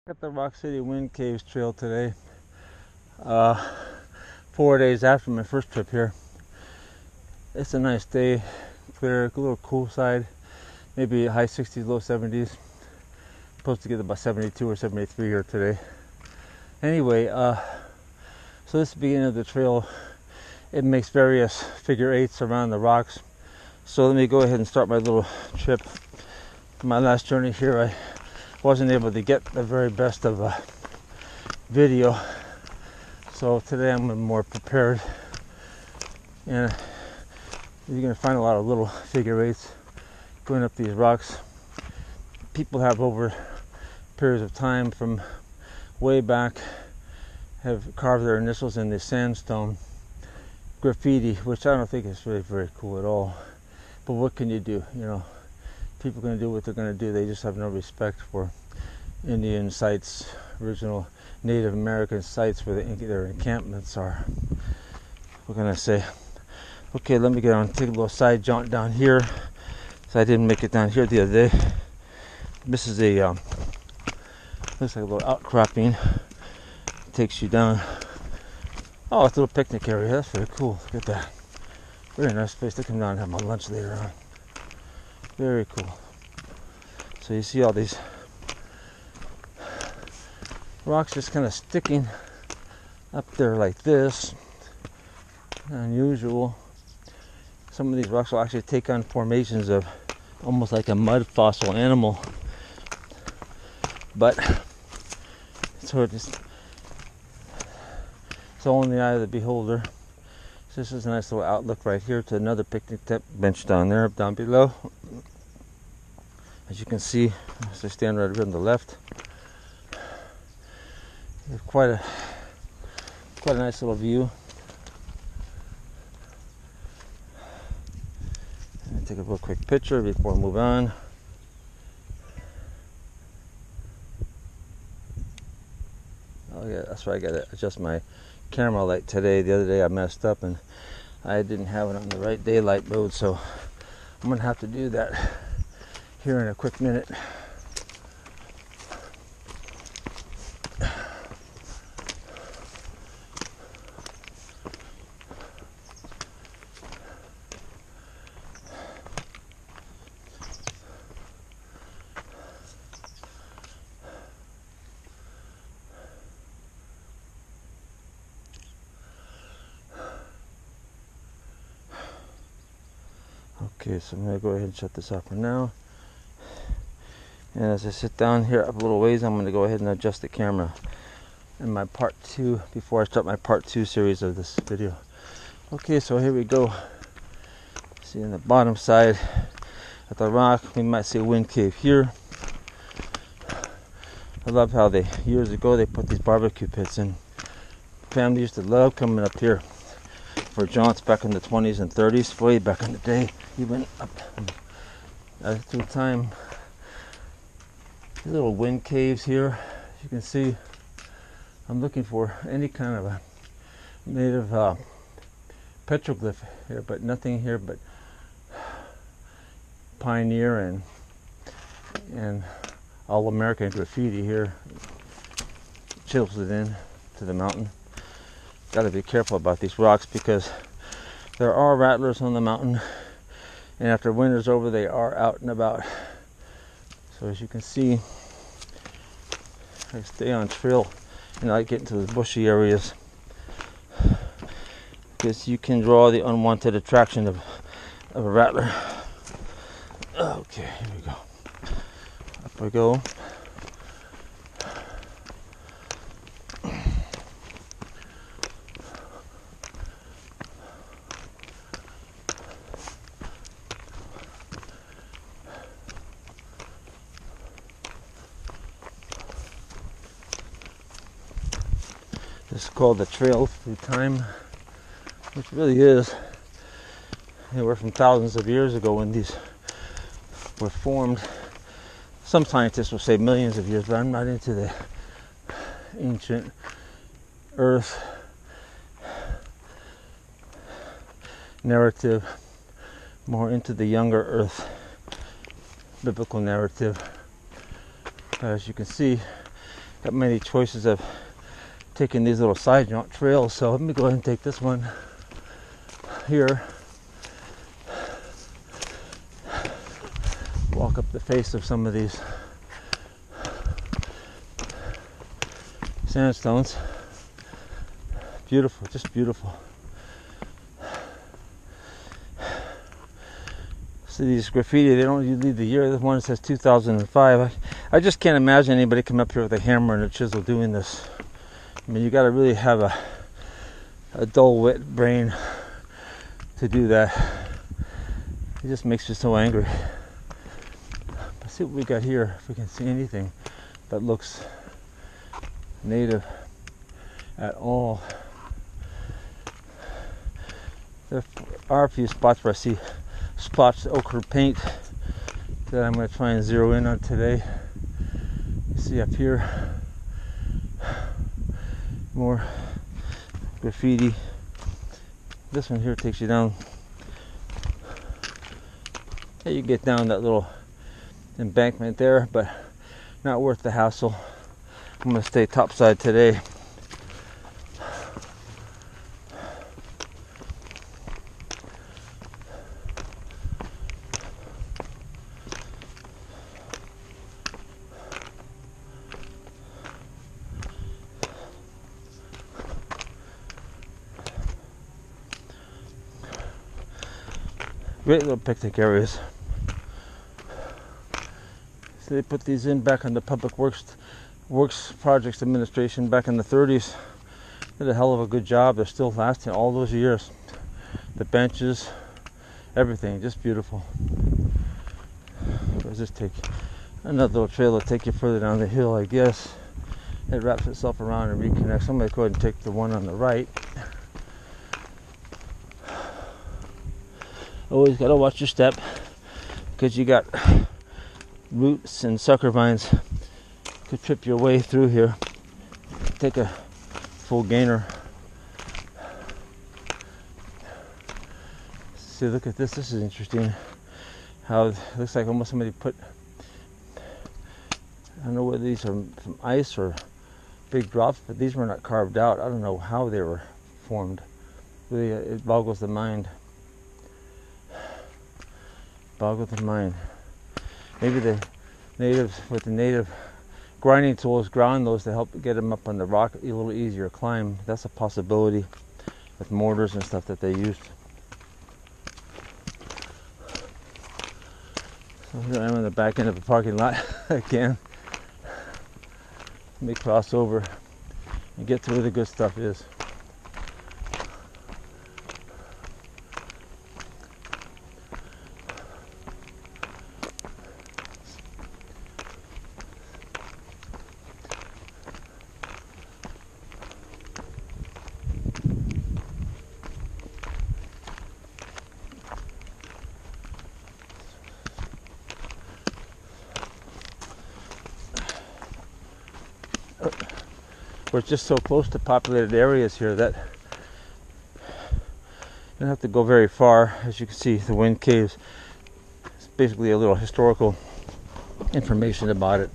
At the Rock City Wind Caves Trail today, 4 days after my first trip here. It's a nice day, clear, a little cool side, maybe high 60s, low 70s. Supposed to get about 72 or 73 here today. Anyway, so this is the beginning of the trail. It makes various figure eights around the rocks. So let me go ahead and start my little trip. My last journey here, I wasn't able to get the very best of a video, so today I'm more prepared, and you're going to find a lot of little figure eights going up these rocks. People have, over periods of time from way back, have carved their initials in the sandstone graffiti, which I don't think is really very cool at all, but what can you do? You know, people are going to do what they're going to do. They just have no respect for Indian sites, original Native American sites where their encampments are. What can I say? Okay, let me get on, take a little side jaunt down here. So I didn't make it down here the other day. This is a looks like a little outcropping. Takes you down. Oh, it's a little picnic area. That's very cool. Look at that. Very nice place to come down and have my lunch later on. Very cool. So you see all these rocks just kind of sticking up there like this. Unusual. Some of these rocks will actually take on formations of almost like a mud fossil animal. But so it's all in the eye of the beholder. So this is a nice little outlook right here to another picnic bench down there, down below. As you can see, as I stand right over on the left, you have quite a nice little view. I'll take a real quick picture before I move on. Oh yeah, that's right, I gotta adjust my camera light today. The other day I messed up and I didn't have it on the right daylight mode, so I'm gonna have to do that here in a quick minute. Okay, so I'm going to go ahead and shut this off for now. And as I sit down here up a little ways, I'm going to go ahead and adjust the camera in my part 2 before I start my part 2 series of this video. Okay, so here we go. See on the bottom side at the rock, we might see a wind cave here. I love how years ago they put these barbecue pits in. Family used to love coming up here for jaunts back in the 20s and 30s, way back in the day. Even up through time. These little wind caves here, as you can see. I'm looking for any kind of a native petroglyph here, but nothing here but pioneer and all-American graffiti here. Chiseled in to the mountain. Got to be careful about these rocks because there are rattlers on the mountain. And after winter's over, they are out and about. So as you can see, I stay on trail and I get into the bushy areas because you can draw the unwanted attraction of a rattler. Okay, here we go. Up we go. This is called the Trail Through Time, which really is anywhere from thousands of years ago when these were formed. Some scientists will say millions of years, but I'm not into the ancient Earth narrative, more into the younger Earth biblical narrative. As you can see, got many choices of taking these little side jaunt trails. So let me go ahead and take this one here. Walk up the face of some of these sandstones. Beautiful, just beautiful. So these graffiti, they don't leave the year. This one says 2005. I just can't imagine anybody come up here with a hammer and a chisel doing this. I mean, you got to really have a dull wit brain to do that. It just makes you so angry. Let's see what we got here, if we can see anything that looks native at all. There are a few spots where I see splotched ochre paint that I'm going to try and zero in on today. You see up here more graffiti. This one here takes you down. Yeah, you get down that little embankment there, but not worth the hassle. I'm going to stay topside today. Great little picnic areas. So they put these in back on the Public Works Projects Administration back in the 30s. Did a hell of a good job. They're still lasting all those years. The benches, everything, just beautiful. Let's just take another little trail to take you further down the hill, I guess. It wraps itself around and reconnects. I'm going to go ahead and take the one on the right. Always got to watch your step because you got roots and sucker vines could trip your way through here. Take a full gainer. See, look at this. This is interesting. How it looks like almost somebody put, I don't know whether these are from ice or big drops, but these were not carved out. I don't know how they were formed. Really, it boggles the mind. Boggle the mind. Maybe the natives with the native grinding tools ground those to help get them up on the rock a little easier climb. That's a possibility with mortars and stuff that they used. So here I am on the back end of a parking lot again. Let me cross over and get to where the good stuff is. We're just so close to populated areas here that you don't have to go very far. As you can see, the wind caves. It's basically a little historical information about it.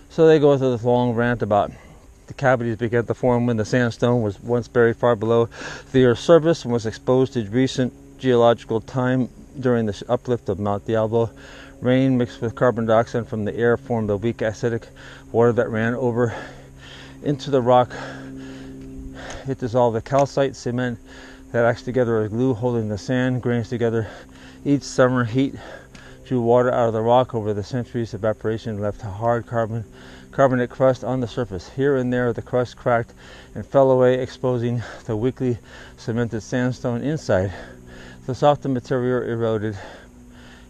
So they go through this long rant about the cavities began to form when the sandstone was once buried far below the Earth's surface and was exposed to recent geological time during the uplift of Mount Diablo. Rain mixed with carbon dioxide from the air formed a weak acidic water that ran over into the rock. It dissolved the calcite cement that acts together as glue, holding the sand grains together. Each summer heat drew water out of the rock. Over the centuries, evaporation left a hard carbonate crust on the surface. Here and there, the crust cracked and fell away, exposing the weakly cemented sandstone inside. The softer material eroded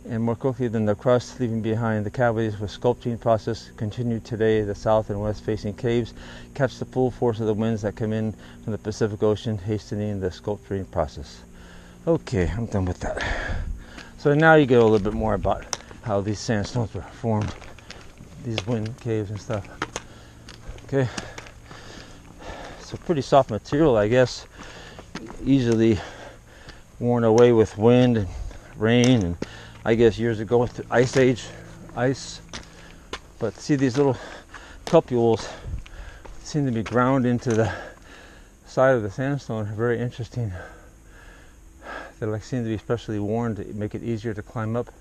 and more quickly than the crust, leaving behind the cavities. With sculpting process continued today. The south and west facing caves catch the full force of the winds that come in from the Pacific Ocean, hastening the sculpturing process. Okay, I'm done with that. So now you get a little bit more about how these sandstones were formed, these wind caves and stuff. Okay, so pretty soft material, I guess, easily worn away with wind and rain, and I guess years ago with the ice age, ice But see, these little cupules seem to be ground into the side of the sandstone. Very interesting. They like seem to be specially worn to make it easier to climb up.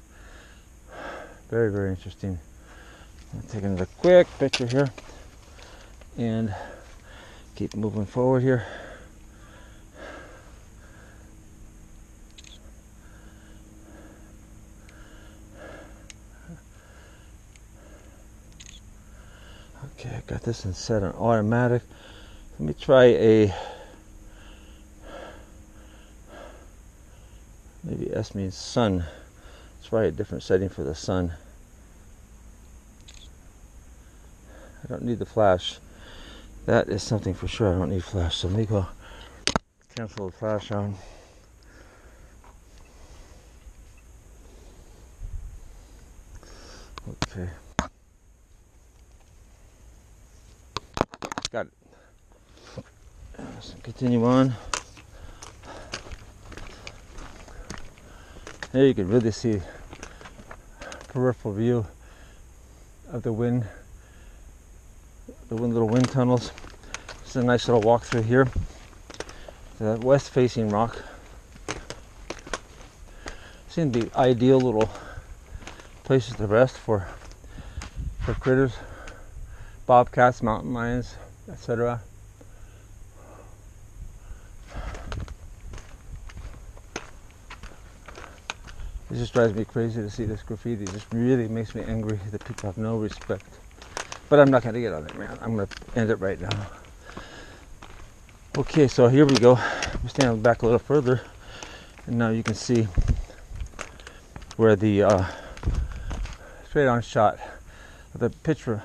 Very, very interesting. I'll take another quick picture here and keep moving forward here. Okay, I got this one set on automatic. Let me try maybe S means sun. Let's try a different setting for the sun. I don't need the flash. That is something for sure. I don't need flash. So let me go cancel the flash on. Okay. Got it. Let's continue on. There you can really see peripheral view of the wind. Little wind tunnels. This is a nice little walk through here. The west facing rock. Seem to be ideal little places to rest for critters, bobcats, mountain lions, etc. It just drives me crazy to see this graffiti. It just really makes me angry that people have no respect. But I'm not going to get on it, man. I'm going to end it right now. Okay, so here we go. I'm standing back a little further, and now you can see where the straight-on shot of the picture